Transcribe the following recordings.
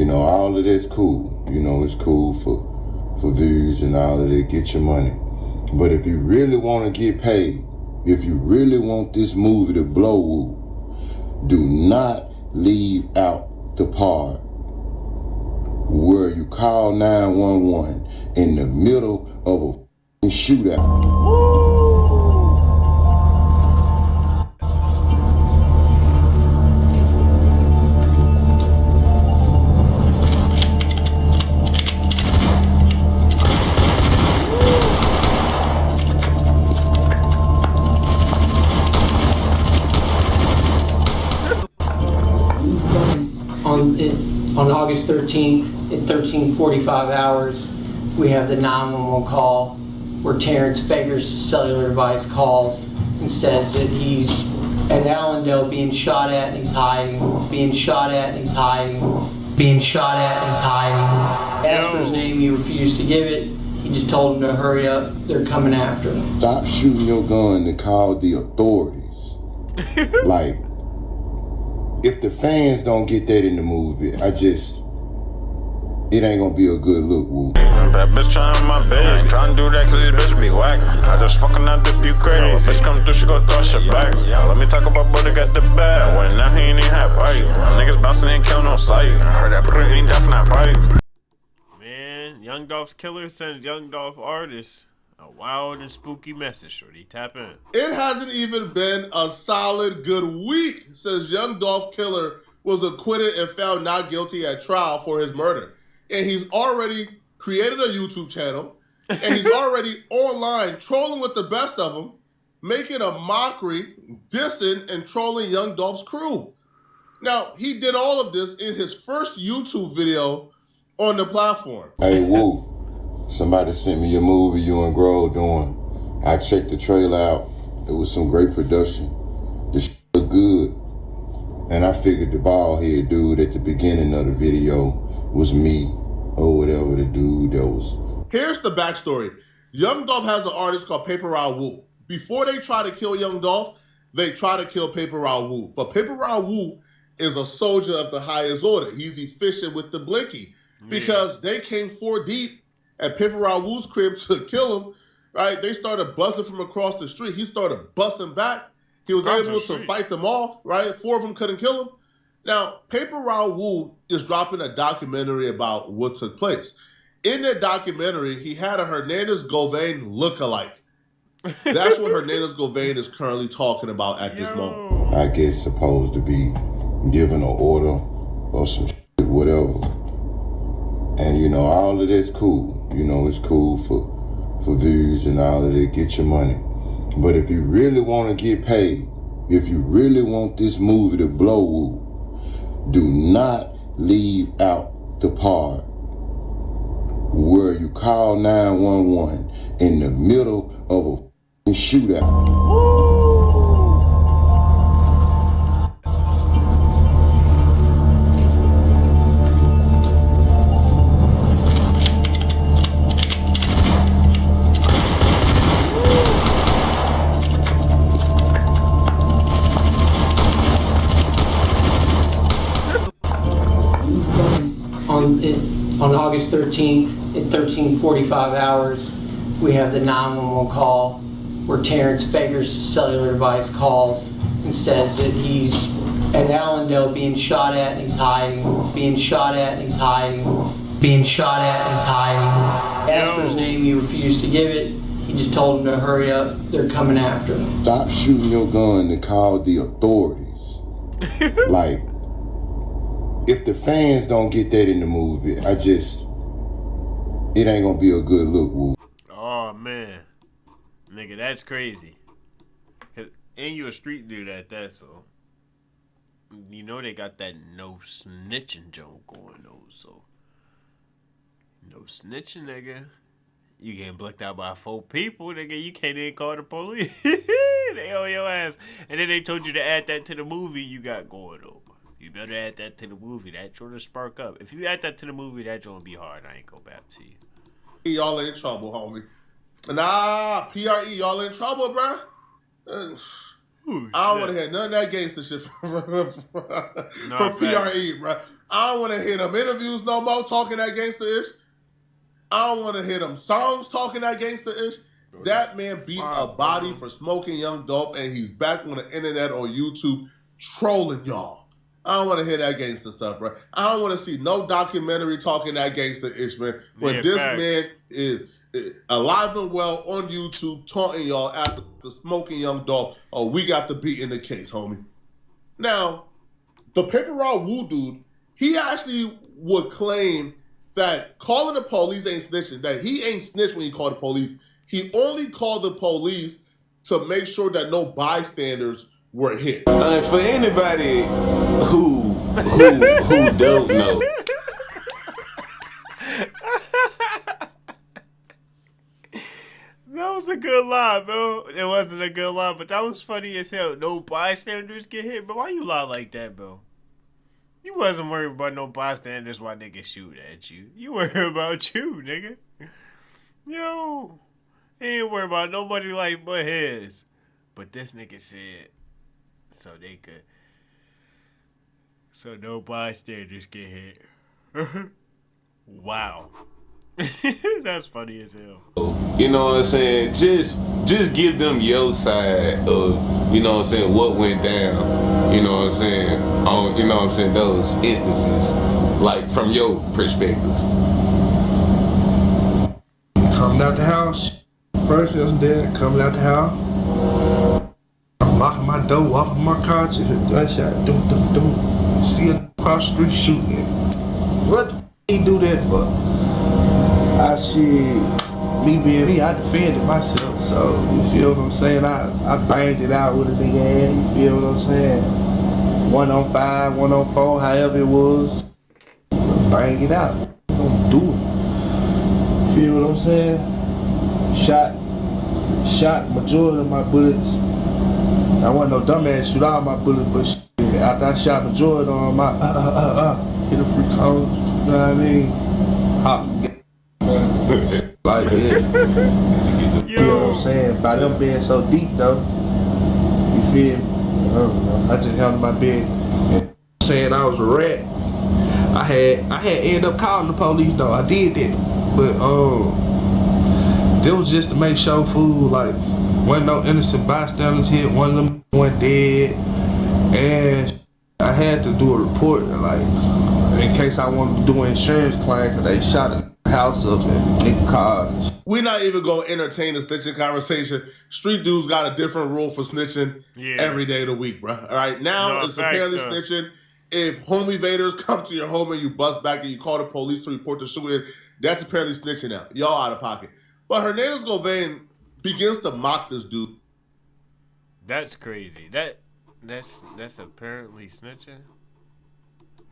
know, all of that's cool. You know, it's cool for views and all of that, get your money. But if you really want to get paid, if you really want this movie to blow, do not leave out the part where you call 911 in the middle of a shootout. On August 13th at 13:45 hours, we have the 911 call where Terrence Baker's cellular device calls and says that he's at Allendale being shot at and he's hiding, being shot at and he's hiding, being shot at and he's hiding. Asked for his name, he refused to give it. He just told him to hurry up, they're coming after him. Stop shooting your gun to call the authorities. Like, if the fans don't get that in the movie, it ain't gonna be a good look, woo. That bitch trying my bed. I ain't trying to do that cause this bitch be whack. I just fucking out the Ukraine. Bitch come through, she gon' throw shit back. Let me talk about brother got the bag. When now he ain't even have bite. Niggas bouncing ain't killing no sight. I heard that brother ain't definitely bite. Man, Young Dolph's killer sends Young Dolph artists a wild and spooky message. Shorty, tap in. It hasn't even been a solid good week since Young Dolph Killer was acquitted and found not guilty at trial for his murder. And he's already created a YouTube channel, and he's already online trolling with the best of them, making a mockery, dissing, and trolling Young Dolph's crew. Now, he did all of this in his first YouTube video on the platform. Hey, woo. Somebody sent me a movie you and Grove doing. I checked the trailer out. It was some great production. The shit looked good. And I figured the bald head dude at the beginning of the video was me, or whatever the dude that was. Here's the backstory. Young Dolph has an artist called Paper Route Wu. Before they try to kill Young Dolph, they try to kill Paper Route Wu. But Paper Route Wu is a soldier of the highest order. He's efficient with the blinky. Because they came 4 deep at Paper Route Wu's crib to kill him, right? They started buzzing from across the street. He started busting back. He was able to fight them off, right? 4 of them couldn't kill him. Now, Paper Route Wu is dropping a documentary about what took place. In that documentary, he had a Hernandez Govain lookalike. That's what Hernandez Govain is currently talking about at this moment. I guess supposed to be giving an order or some shit, whatever. And, you know, all of that's cool. You know, it's cool for views and all of that, get your money. But if you really want to get paid, if you really want this movie to blow, do not leave out the part where you call 911 in the middle of a shootout. On August 13th at 13:45 hours, we have the 911 call where Terrence Baker's cellular device calls and says that he's at Allendale being shot at and he's hiding, being shot at and he's hiding, being shot at and he's hiding. Asked for his name, he refused to give it. He just told him to hurry up, they're coming after him. Stop shooting your gun to call the authorities. Like, if the fans don't get that in the movie, it ain't gonna be a good look, woo. Oh, man. Nigga, that's crazy. And you a street dude at that, so. You know they got that no snitching joke going, though, so. No snitching, nigga. You getting blicked out by 4 people, nigga. You can't even call the police. They on your ass. And then they told you to add that to the movie you got going over. You better add that to the movie. That joint will spark up. If you add that to the movie, that joint will be hard. I ain't go back to you. Y'all in trouble, homie. Nah, PRE, y'all in trouble, bruh. I don't want to hear none of that gangster shit from PRE, bro. I don't want to hear them interviews no more talking that gangster-ish. I don't want to hear them songs talking that gangster-ish. That man beat a body for smoking Young Dolph, and he's back on the internet on YouTube trolling y'all. I don't want to hear that gangster stuff, bro. I don't want to see no documentary talking that gangster-ish, man. When this man is alive and well on YouTube taunting y'all after the smoking Young Dolph a week after beating the case, homie. Now, the Paper Route Wu dude, he actually would claim that calling the police ain't snitching, that he ain't snitched when he called the police. He only called the police to make sure that no bystanders were hit. For anybody who don't know, that was a good lie, bro. It wasn't a good lie, but that was funny as hell. No bystanders get hit, but why you lie like that, bro? You wasn't worried about no bystanders while niggas shoot at you. You worried about you, nigga. Yo, he ain't worried about nobody like but his. But this nigga said so no bystanders get hit. Wow. That's funny as hell. you know what I'm saying? Just give them your side of, you know what I'm saying, what went down. You know what I'm saying? On, you know what I'm saying, those instances, like from your perspective. Coming out the house, first was there, coming out the house. I'm locking my door, walking my car, just a gunshot, doom. See a cross street shooting. What the he do that for? I see me being me, I defended myself, so you feel what I'm saying? I banged it out with a nigga ass, you feel what I'm saying? 1 on 5, 1 on 4, however it was. Bang it out. Don't do it. You feel what I'm saying? Shot majority of my bullets. I wasn't no dumbass shoot all my bullets, but shit, after I shot majority on my hit a free cone, you know what I mean? Hop, like this. You know what I'm saying? By them being so deep though, you feel me? I just held in my bed and saying I was a rat. I had ended up calling the police though. I did that, but that was just to make sure food like wasn't no innocent bystanders hit. One of them went dead, and I had to do a report like in case I wanted to do an insurance claim because they shot a house up and big cars. We're not even going to entertain the snitching conversation. Street dudes got a different rule for snitching every day of the week, bro. All right, now it's apparently snitching. If home invaders come to your home and you bust back and you call the police to report the shooting, that's apparently snitching now. Y'all out of pocket. But Hernandez Govain begins to mock this dude. That's crazy. That's apparently snitching.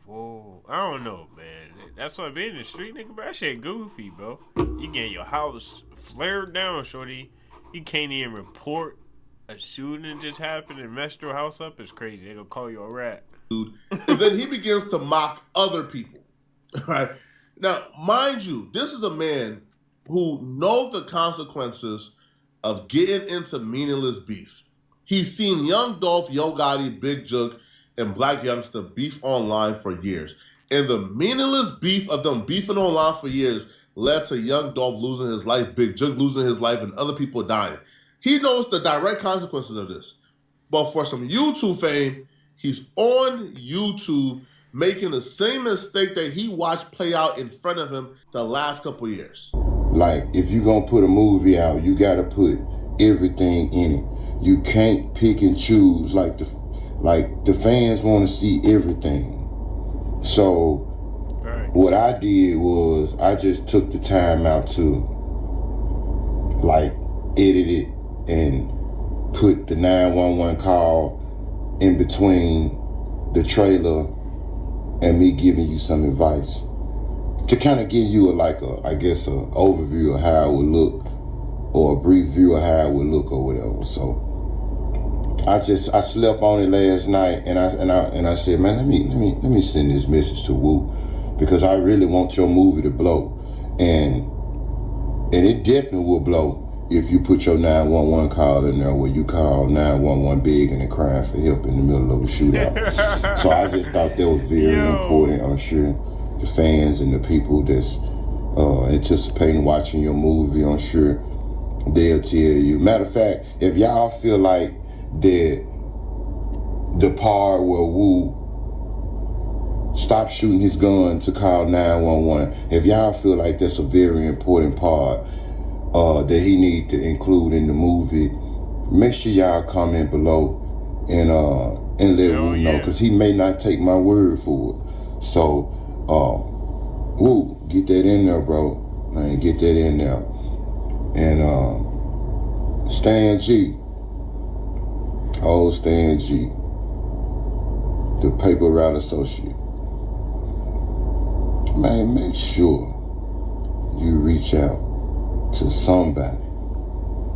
Whoa, I don't know, man. That's why being in the street, nigga, bro, that shit goofy, bro. You getting your house flared down, shorty. You can't even report a shooting just happened and messed your house up. It's crazy. They gonna call you a rat. Dude. And then he begins to mock other people. Right? Now, mind you, this is a man who knows the consequences of getting into meaningless beef. He's seen Young Dolph, Yo Gotti, Big Jug, and Black Youngster beef online for years. And the meaningless beef of them beefing online for years led to Young Dolph losing his life, Big Jug losing his life, and other people dying. He knows the direct consequences of this. But for some YouTube fame, he's on YouTube making the same mistake that he watched play out in front of him the last couple years. Like, if you're going to put a movie out, you got to put everything in it. You can't pick and choose like the fans want to see everything. So what I did was I just took the time out to like edit it and put the 911 call in between the trailer and me giving you some advice to kind of give you an overview of how it would look, or a brief view of how it would look or whatever. So I slept on it last night, and I said, man, let me send this message to Wu, because I really want your movie to blow, and it definitely will blow. if you put your 911 call in there where you call 911 begging and crying for help in the middle of a shootout. So I just thought that was very important. I'm sure the fans and the people that's anticipating watching your movie, I'm sure they'll tell you. Matter of fact, if y'all feel like that the part where Wu stopped shooting his gun to call 911, if y'all feel like that's a very important part that he need to include in the movie, make sure y'all comment below and let Wu know, because he may not take my word for it. So Wu, get that in there, bro. Man, get that in there. And Stan G, old Stan G, the paper route associate. Man, make sure you reach out to somebody.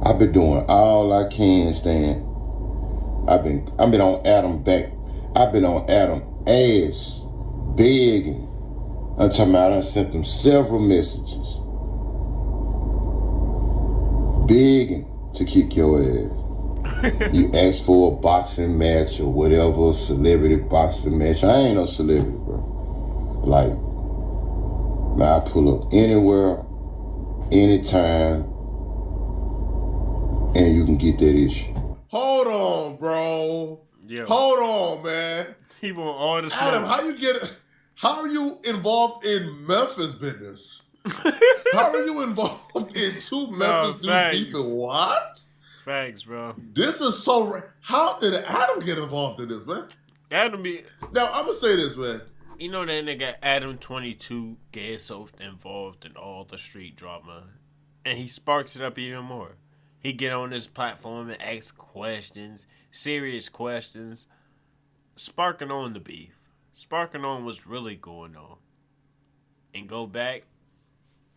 I've been doing all I can, Stan. I've been on Adam back. I've been on Adam ass begging. I'm talking about I sent them several messages begging to kick your ass. You asked for a boxing match or whatever, celebrity boxing match. I ain't no celebrity, bro. Like, man, I pull up anywhere, anytime, and you can get that issue. Hold on, bro. Yo. Hold on, man. He want all the smoke. Adam, how are you involved in Memphis business? How are you involved in two Memphis dudes beefing? What? Facts, bro. This is so. How did Adam get involved in this, man? Adam be. Now I'm gonna say this, man. You know that nigga Adam 22 gets so involved in all the street drama, and he sparks it up even more. He get on this platform and ask questions, serious questions, sparking on the beef, sparking on what's really going on, and go back,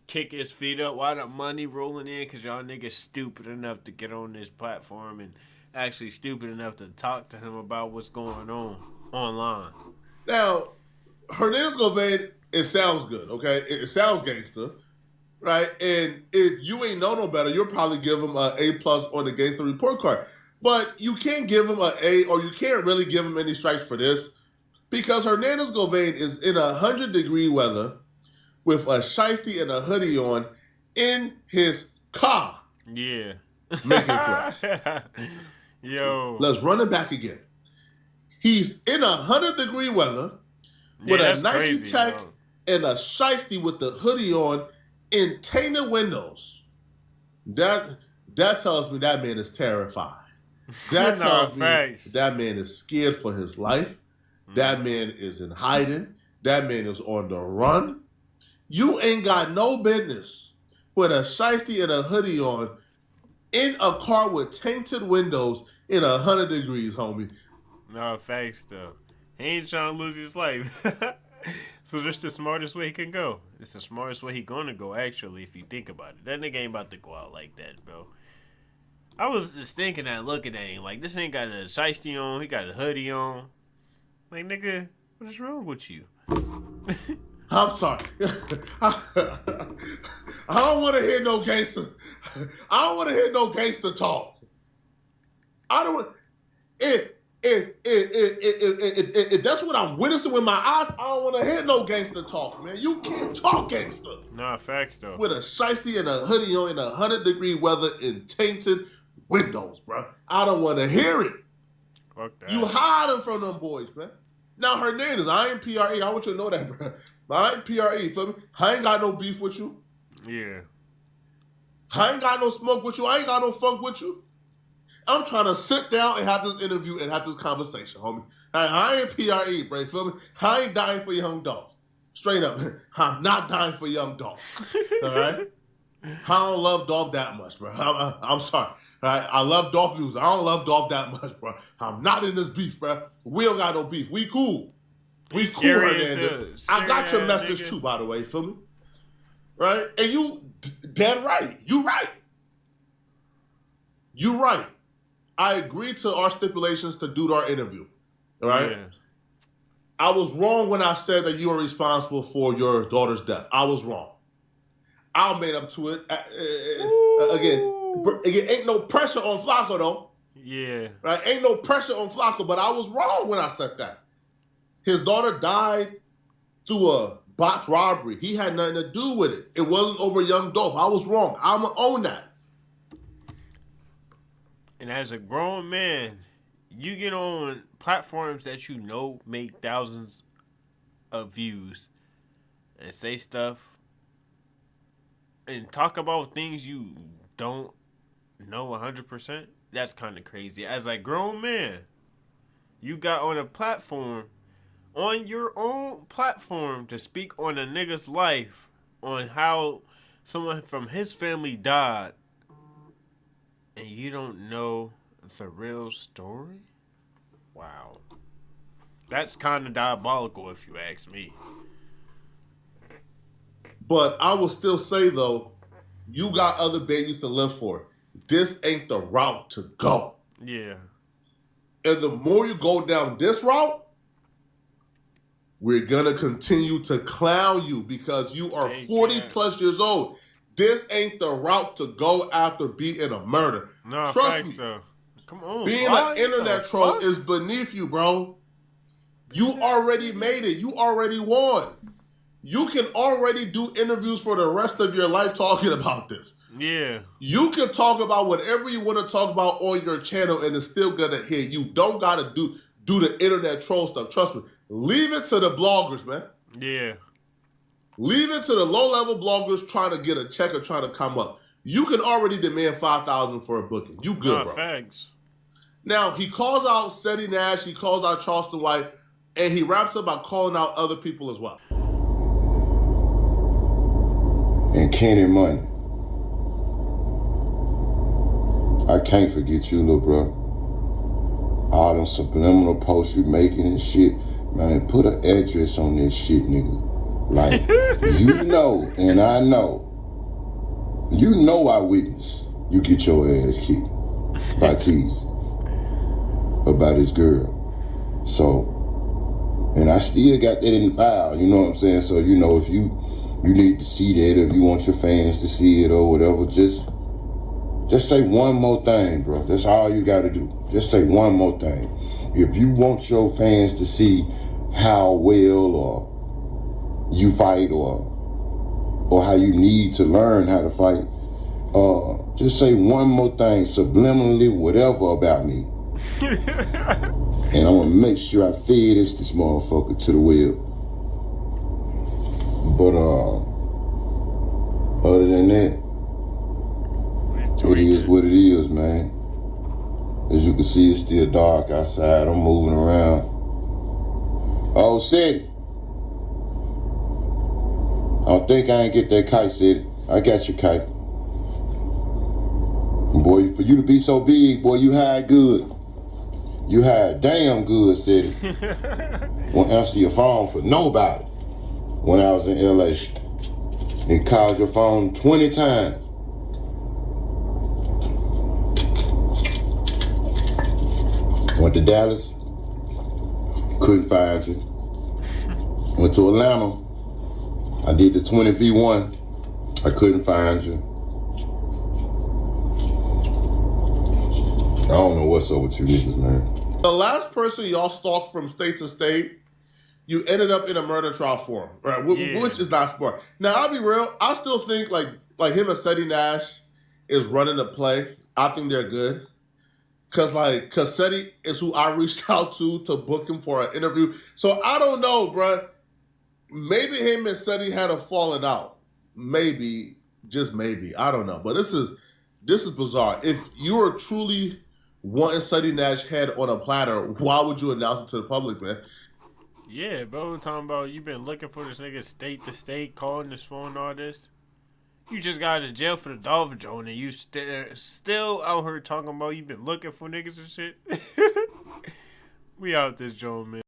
kick his feet up while the money rolling in, because y'all niggas stupid enough to get on this platform and actually stupid enough to talk to him about what's going on online. Now, Hernandez Govain, it sounds good, okay? It sounds gangster, right? And if you ain't know no better, you'll probably give him an A+ on the gangster report card. But you can't give him an A, or you can't really give him any strikes for this, because Hernandez Govain is in 100-degree weather with a shiesty and a hoodie on in his car. Yeah. Making threats. Yo. Let's run it back again. He's in 100-degree weather with a Nike Tech and a shiesty with the hoodie on in tainted windows. That tells me that man is terrified. That tells me that man is scared for his life. That man is in hiding. That man is on the run. You ain't got no business with a shiesty and a hoodie on in a car with tainted windows in 100 degrees, homie. No, facts, though. He ain't trying to lose his life. So that's the smartest way he can go. It's the smartest way he gonna go, actually, if you think about it. That nigga ain't about to go out like that, bro. I was just thinking that, looking at him, like, this ain't got a shiesty on, he got a hoodie on. Like, nigga, what is wrong with you? I'm sorry. I don't want to hear no gangster. I don't want to hear no gangster talk. I don't want. If that's what I'm witnessing with my eyes, I don't want to hear no gangster talk, man. You can't talk gangster. Nah, facts though. With a shiesty and a hoodie on in 100-degree weather in tainted windows, bro. I don't want to hear it. Fuck that. You hiding from them boys, man. Now Hernandez, I ain't PRE. I want you to know that, bro. I ain't PRE, feel me? I ain't got no beef with you. Yeah. I ain't got no smoke with you. I ain't got no funk with you. I'm trying to sit down and have this interview and have this conversation, homie. I ain't PRE, bro. Feel me? I ain't dying for Young Dolph. Straight up. I'm not dying for Young Dolph. All right? I don't love Dolph that much, bro. I'm sorry. All right? I love Dolph music. I don't love Dolph that much, bro. I'm not in this beef, bro. We don't got no beef. We cool. We cool, Hernandez. I got your message too, by the way. Feel me? Right? And you dead right. You right. You right. I agreed to our stipulations to do our interview. All right? Yeah. I was wrong when I said that you were responsible for your daughter's death. I was wrong. I'll make up to it. Again, ain't no pressure on Flacco though. Yeah. Right? Ain't no pressure on Flacco, but I was wrong when I said that. His daughter died through a botched robbery. He had nothing to do with it. It wasn't over Young Dolph. I was wrong. I'm going to own that. And as a grown man, you get on platforms that you know make thousands of views and say stuff and talk about things you don't know 100%. That's kind of crazy. As a grown man, you got on a platform, on your own platform, to speak on a nigga's life, on how someone from his family died, and you don't know the real story? Wow. That's kind of diabolical if you ask me. But I will still say, though, you got other babies to live for. This ain't the route to go. Yeah. And the more you go down this route, we're going to continue to clown you because you are 40 plus years old. This ain't the route to go after being a murder. No, trust me. So. Come on, being an internet troll is beneath you, bro. You already made it. You already won. You can already do interviews for the rest of your life talking about this. Yeah. You can talk about whatever you want to talk about on your channel and it's still going to hit. You don't got to do the internet troll stuff. Trust me. Leave it to the bloggers, man. Yeah. Leave it to the low-level bloggers trying to get a check or trying to come up. You can already demand $5,000 for a booking. You good, bro. Facts. Now, he calls out Seti Nash, he calls out Charleston White, and he wraps up by calling out other people as well. And Kenny Money. I can't forget you, little bro. All them subliminal posts you making and shit. Man, put an address on this shit, nigga. Like, you know, and I know. You know I witness you get your ass kicked by Keys about his girl. So, and I still got that in file, you know what I'm saying? So, you know, if you need to see that, if you want your fans to see it or whatever, just say one more thing, bro. That's all you got to do. Just say one more thing. If you want your fans to see how well or you fight or how you need to learn how to fight, just say one more thing, subliminally, whatever about me. And I'm gonna make sure I feed this motherfucker to the wheel. But other than that, it is what it is, man. As you can see, it's still dark outside. I'm moving around. Oh, Seti. I don't think I ain't get that kite, Seti. I got your kite. Boy, for you to be so big, boy, you hide good. You hide damn good, Seti. Won't answer your phone for nobody when I was in LA. And called your phone 20 times. Went to Dallas, couldn't find you. Went to Atlanta, I did the 20v1, I couldn't find you. I don't know what's up with you niggas, man. The last person y'all stalked from state to state, you ended up in a murder trial for him, right? Which is not smart. Now, I'll be real, I still think like him and Seti Nash is running the play. I think they're good. Cause Seti is who I reached out to book him for an interview. So I don't know, bruh. Maybe him and Seti had a falling out. Maybe, just maybe. I don't know. But this is bizarre. If you are truly wanting Seti Nash head on a platter, why would you announce it to the public, man? Yeah, bro. I'm talking about you been looking for this nigga state to state, calling this phone, all this. You just got out of jail for the Dolph Jones and you still out here talking about you been looking for niggas and shit. We out this joint, man.